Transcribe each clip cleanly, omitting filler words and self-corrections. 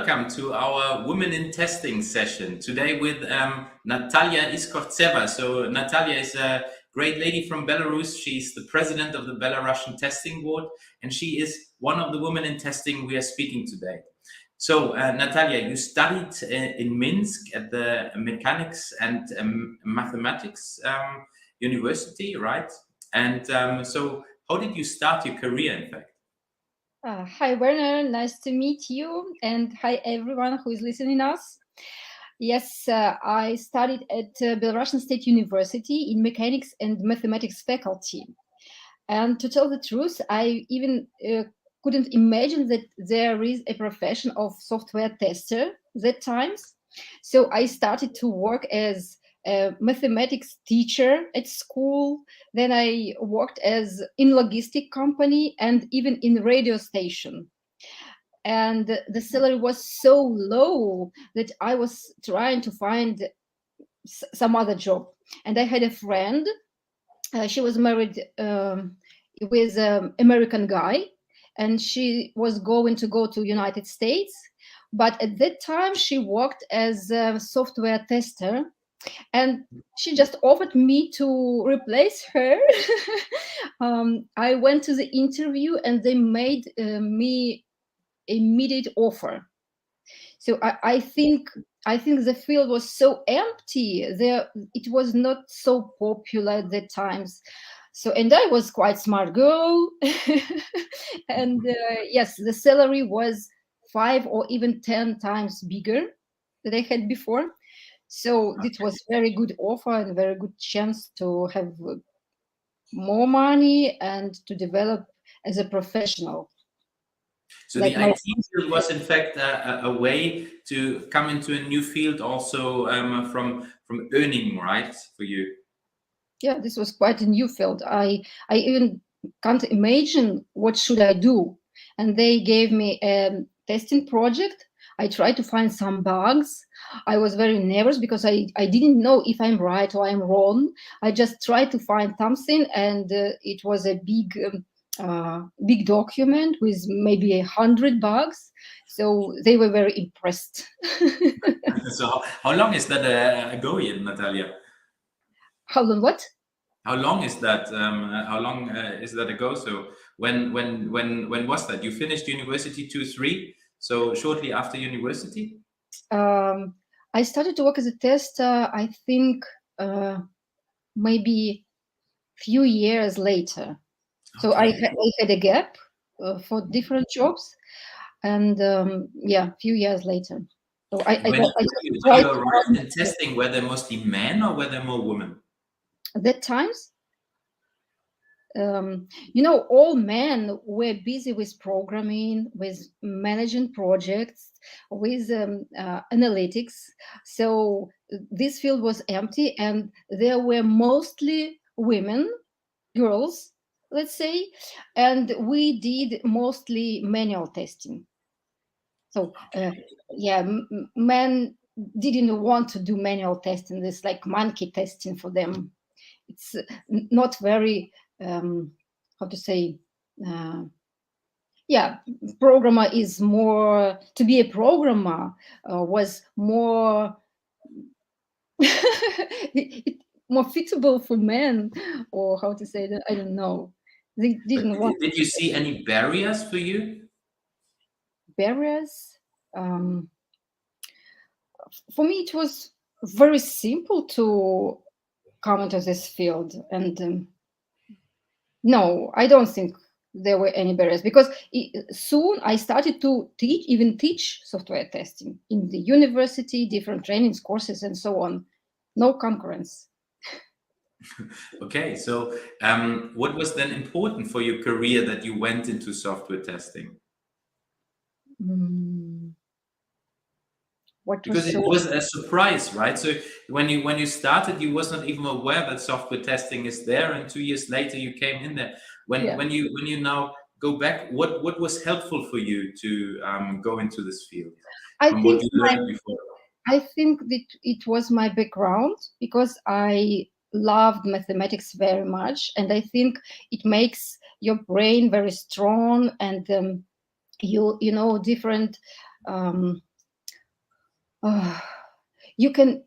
welcome to our Women in Testing session today with Natallia Iskortseva. So Natallia is a great lady from Belarus. She's the president of the Belarusian Testing Board, and she is one of the women in testing we are speaking today. So Natallia, you studied in Minsk at the Mechanics and Mathematics University, right? And so how did you start your career, in fact? Hi, Werner. Nice to meet you. And hi, everyone who is listening us. Yes, I studied at Belarusian State University in Mechanics and Mathematics faculty. And to tell the truth, I even couldn't imagine that there is a profession of software tester that times. So I started to work as a mathematics teacher at school. Then I worked as in logistic company and even in radio station. And the salary was so low that I was trying to find some other job. And I had a friend. She was married with an American guy, and she was going to go to United States. But at that time, she worked as a software tester, and she just offered me to replace her. I went to the interview, and they made me immediate offer. So I think the field was so empty. It was not so popular at the times. So, and I was quite smart girl, and yes, the salary was 5 or even 10 times bigger than I had before. So it was very good offer and very good chance to have more money and to develop as a professional. So like the IT field was in fact a way to come into a new field, also from earning, right, for you. Yeah, this was quite a new field. I even can't imagine what should I do. And they gave me a testing project. I tried to find some bugs. I was very nervous because I didn't know if I'm right or I'm wrong. I just tried to find something, and it was a big document with maybe 100 bugs. So they were very impressed. So how long is that ago, Natallia? How long what? How long is that? How long is that ago? So when was that? You finished university 2-3, so shortly after university? I started to work as a tester, I think maybe few years later. So I had a gap for different jobs, and yeah, few years later. So when you arrived in testing, were there mostly men or were there more women? At that times, all men were busy with programming, with managing projects, with analytics. So this field was empty, and there were mostly women, girls, let's say, and we did mostly manual testing. So yeah, men didn't want to do manual testing. It's like monkey testing for them. It's not very how to say, yeah, programmer is more, to be a programmer was more more fitable for men, or how to say that, I don't know. They didn't want. Did you see any barriers for you? Barriers? For me, it was very simple to come into this field, and no, I don't think there were any barriers, because soon I started to teach software testing in the university, different trainings, courses, and so on. No concurrence. Okay, so what was then important for your career that you went into software testing? Because it was a surprise, right? So when you started, you was not even aware that software testing is there, and 2 years later you came in there. When you now go back, what was helpful for you to go into this field from what you learned before? I think that it was my background, because I loved mathematics very much, and I think it makes your brain very strong, and you know different you can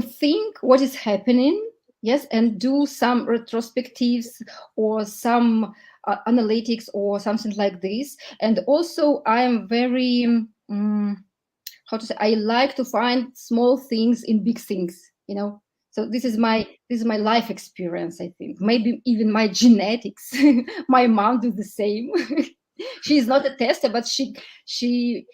think what is happening, yes, and do some retrospectives or some analytics or something like this. And also I am very how to say, I like to find small things in big things, so this is my life experience. I think maybe even my genetics. My mom do the same. She is not a tester, but she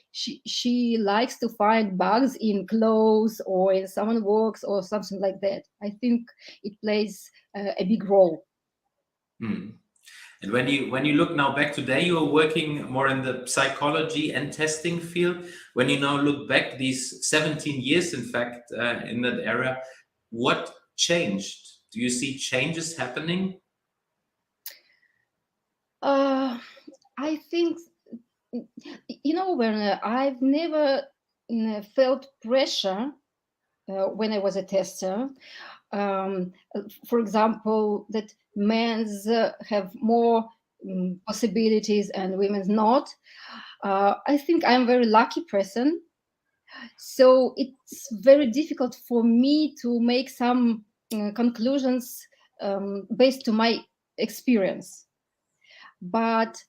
likes to find bugs in clothes or in someone works or something like that. I think it plays a big role. Hmm. And when you look now back today, you're working more in the psychology and testing field. When you now look back these 17 years, in fact, in that area, what changed? Do you see changes happening? I think, when I've never felt pressure when I was a tester. Um, for example, that men's have more possibilities and women's not. I think I'm a very lucky person, so it's very difficult for me to make some conclusions based to my experience. But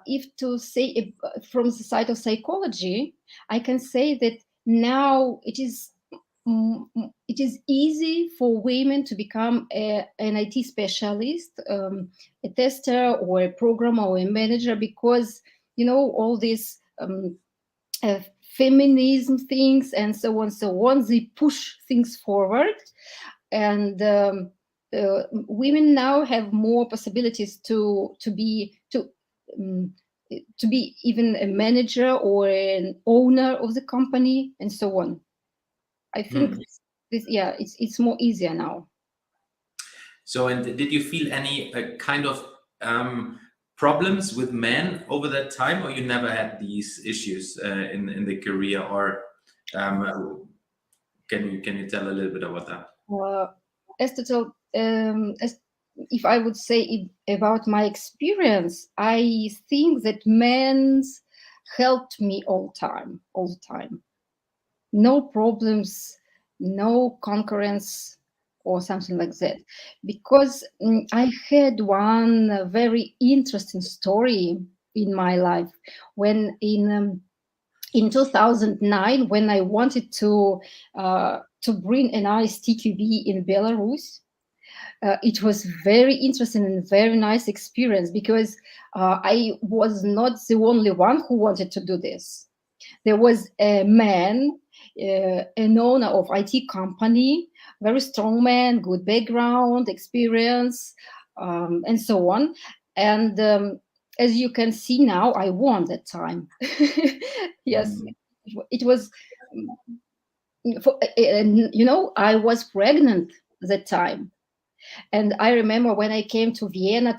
if to say from the side of psychology, I can say that now it is easy for women to become an IT specialist, a tester or a programmer or a manager, because all these uh, feminism things and so on, they push things forward. And women now have more possibilities um, to be even a manager or an owner of the company and so on. I think Hmm. yeah, it's more easier now. So, and did you feel any kind of problems with men over that time, or you never had these issues in the career, or can you tell a little bit about that? Uh, as to tell, as if I would say about my experience, I think that men's helped me all the time. No problems, no concurrence or something like that. Because I had one very interesting story in my life when in 2009, when I wanted to bring an ISTQB in Belarus. It was very interesting and very nice experience, because I was not the only one who wanted to do this. There was a man, an owner of IT company, very strong man, good background, experience, and so on. And as you can see now, I won that time. Yes, Mm. it was. And I was pregnant that time. And I remember when I came to Vienna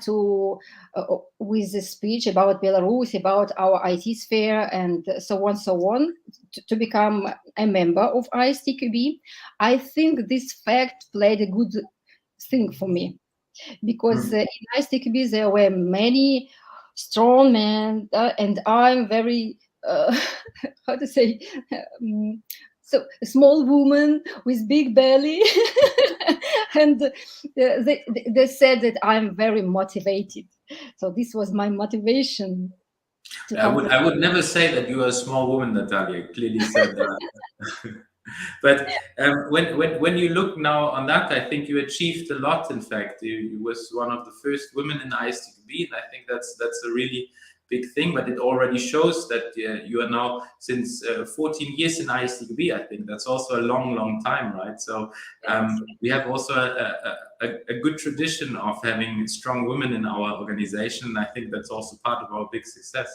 with a speech about Belarus, about our IT sphere, and so on, to become a member of ISTQB. I think this fact played a good thing for me, because Mm. in ISTQB there were many strong men, and I'm very how to say, um, so a small woman with big belly. And they said that I'm very motivated, so this was my motivation to I come. would I would never say that you are a small woman, Natalia. Clearly said that. But when you look now on that, I think you achieved a lot. In fact, you was one of the first women in ISTQB, and I think that's a really big thing. But it already shows that you are now since 14 years in ISTQB. I think that's also a long time, right? So we have also a good tradition of having strong women in our organization, and I think that's also part of our big success.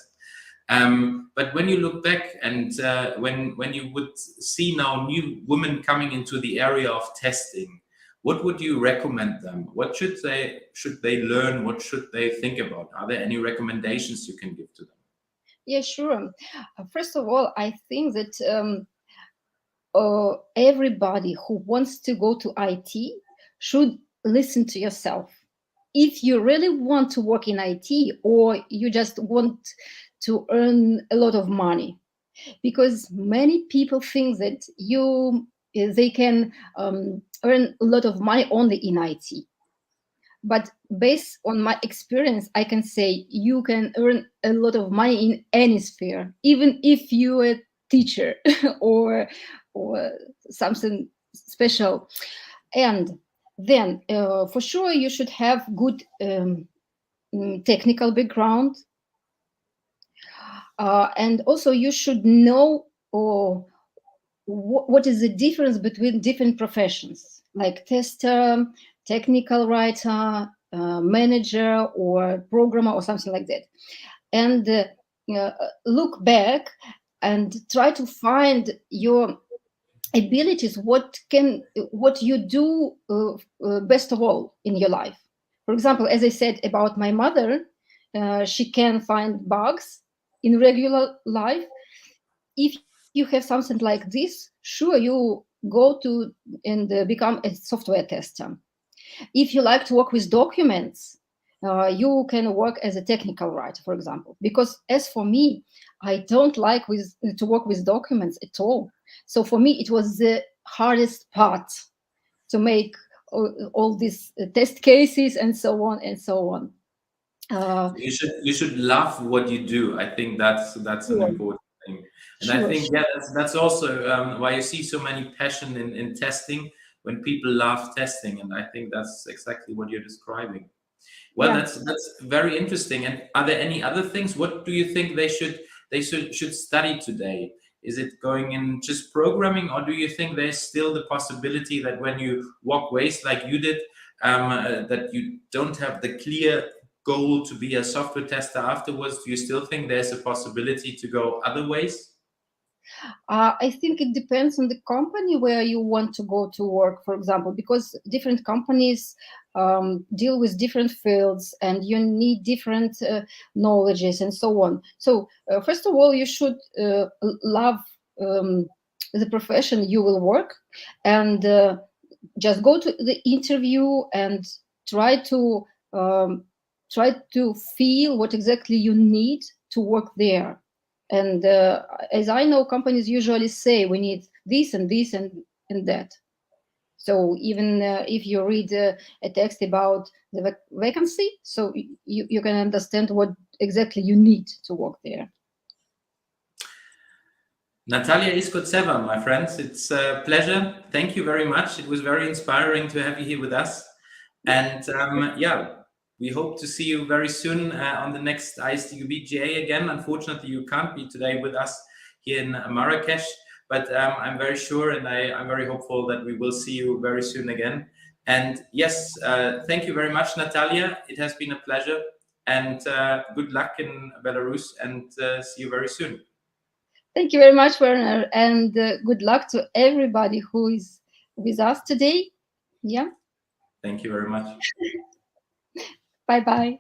But when you look back and when you would see now new women coming into the area of testing, what would you recommend them? What should they learn? What should they think about? Are there any recommendations you can give to them? Yeah, sure. First of all, I think that everybody who wants to go to IT should listen to yourself. If you really want to work in IT, or you just want to earn a lot of money, because many people think that they can earn a lot of money only in IT. But based on my experience, I can say you can earn a lot of money in any sphere, even if you're a teacher or something special. And then, for sure, you should have good technical background, and also you should know what is the difference between different professions, like tester, technical writer, manager, or programmer, or something like that. And look back and try to find your abilities, what you do best of all in your life. For example, as I said about my mother, she can find bugs in regular life. If you have something like this, sure, you go to and become a software tester. If you like to work with documents, you can work as a technical writer, for example. Because as for me, I don't like to work with documents at all. So for me, it was the hardest part to make all these test cases and so on and so on. You should love what you do. I think that's an important thing. And I think that's also why you see so many passion in testing, when people love testing. And I think that's exactly what you're describing. Well, Yeah. that's very interesting. And are there any other things? What do you think they should study today? Is it going in just programming, or do you think there's still the possibility that when you walk ways like you did, that you don't have the clear goal to be a software tester afterwards? Do you still think there's a possibility to go other ways? I think it depends on the company where you want to go to work, for example, because different companies deal with different fields and you need different knowledges and so on. So first of all, you should love the profession you will work, and just go to the interview and try to feel what exactly you need to work there. And as I know, companies usually say we need this and this and that. So even if you read a text about the vacancy, so you can understand what exactly you need to work there. Natallia Iskortseva, my friends, it's a pleasure. Thank you very much. It was very inspiring to have you here with us. And yeah, we hope to see you very soon on the next BySTQB Chair again. Unfortunately, you can't be today with us here in Marrakesh, but I'm very sure and I'm very hopeful that we will see you very soon again. And yes, thank you very much, Natallia. It has been a pleasure, and good luck in Belarus, and see you very soon. Thank you very much, Werner, and good luck to everybody who is with us today. Yeah. Thank you very much. Bye-bye.